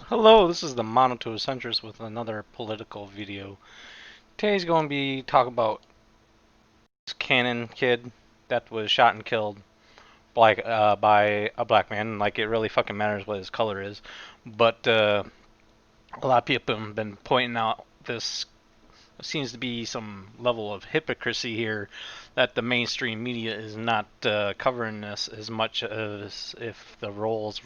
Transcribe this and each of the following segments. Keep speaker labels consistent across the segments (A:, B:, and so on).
A: Hello, this is the Monotocentrist with another political video. Today's going to be talking about this Cannon kid that was shot and killed by a black man. Like, it really fucking matters what his color is. But a lot of people have been pointing out this seems to be some level of hypocrisy here, that the mainstream media is not covering this as much as if the roles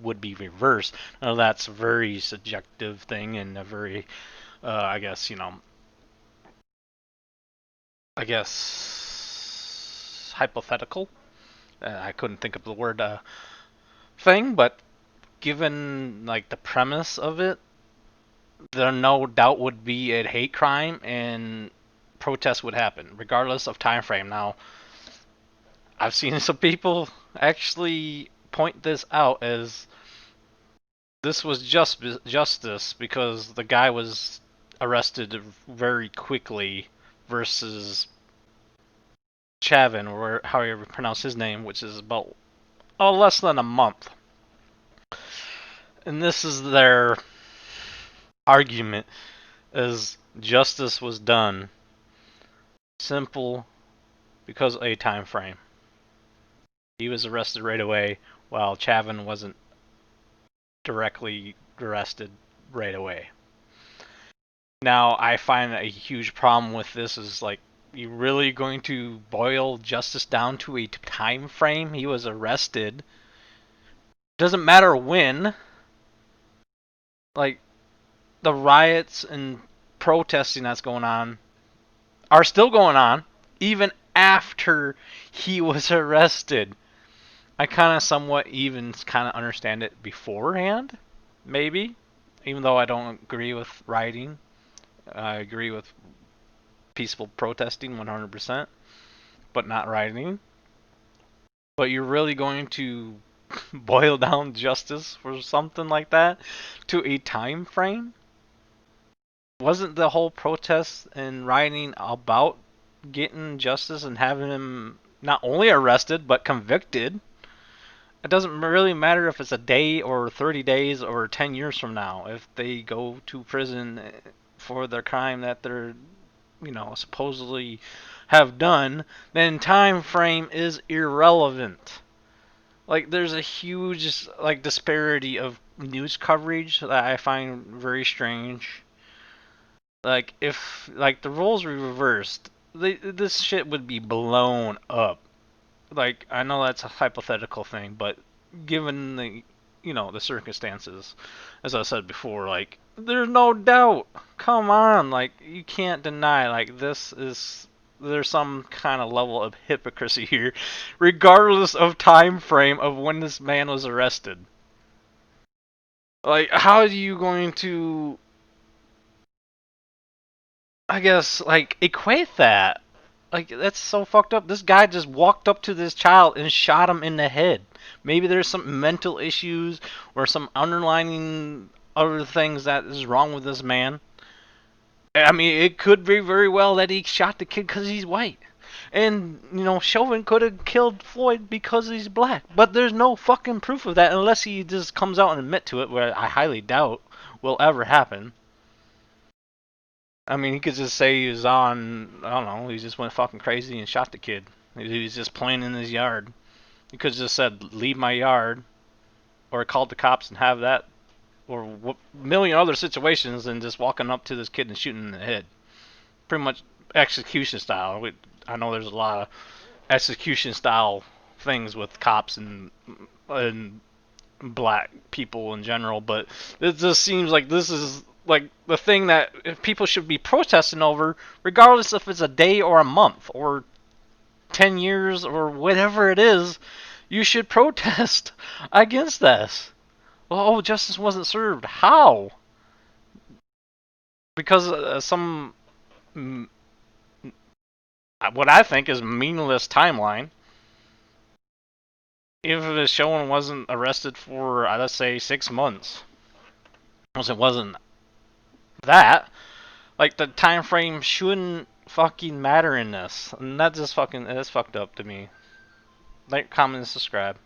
A: would be reversed. Now, that's a very subjective thing and a very, I guess, hypothetical. I couldn't think of the word thing, but given like the premise of it, there no doubt would be a hate crime and protests would happen, regardless of time frame. Now, I've seen some people actually point this out as this was just justice because the guy was arrested very quickly versus Chavin, or however you pronounce his name, which is about less than a month. And this is their argument: is justice was done simple because of a time frame. He was arrested right away, while Chavin wasn't directly arrested right away. Now, I find a huge problem with this is like, you really going to boil justice down to a time frame? He was arrested. Doesn't matter when. Like, the riots and protesting that's going on are still going on even after he was arrested. I kind of somewhat even kind of understand it beforehand, maybe, even though I don't agree with rioting. I agree with peaceful protesting 100%, but not rioting. But you're really going to boil down justice for something like that to a time frame? Wasn't the whole protest and rioting about getting justice and having him not only arrested but convicted? It doesn't really matter if it's a day or 30 days or 10 years from now. If they go to prison for their crime that they're, supposedly have done, then time frame is irrelevant. Like, there's a huge like disparity of news coverage that I find very strange. Like, if like the roles were reversed, this shit would be blown up. Like, I know that's a hypothetical thing, but given the the circumstances, as I said before, like, there's no doubt. Come on, like, you can't deny, like, there's some kind of level of hypocrisy here, regardless of time frame of when this man was arrested. Like, how are you going to, I guess, like, equate that? Like, that's so fucked up. This guy just walked up to this child and shot him in the head. Maybe there's some mental issues or some underlining other things that is wrong with this man. I mean, it could be very well that he shot the kid because he's white. And, Chauvin could have killed Floyd because he's black. But there's no fucking proof of that unless he just comes out and admit to it, where I highly doubt will ever happen. I mean, he could just say he was on, I don't know, he just went fucking crazy and shot the kid. He was just playing in his yard. He could have just said, leave my yard, or called the cops and have that, or a million other situations than just walking up to this kid and shooting in the head. Pretty much execution style. I know there's a lot of execution style things with cops and black people in general, but it just seems like this is like the thing that people should be protesting over, regardless if it's a day or a month or 10 years or whatever it is. You should protest against this. Well, oh, justice wasn't served. How? Because some what I think is meaningless timeline. If the showing wasn't arrested for, let's say, 6 months, because it wasn't that, like, the time frame shouldn't fucking matter in this, and that's fucked up to me. Like, comment, and subscribe.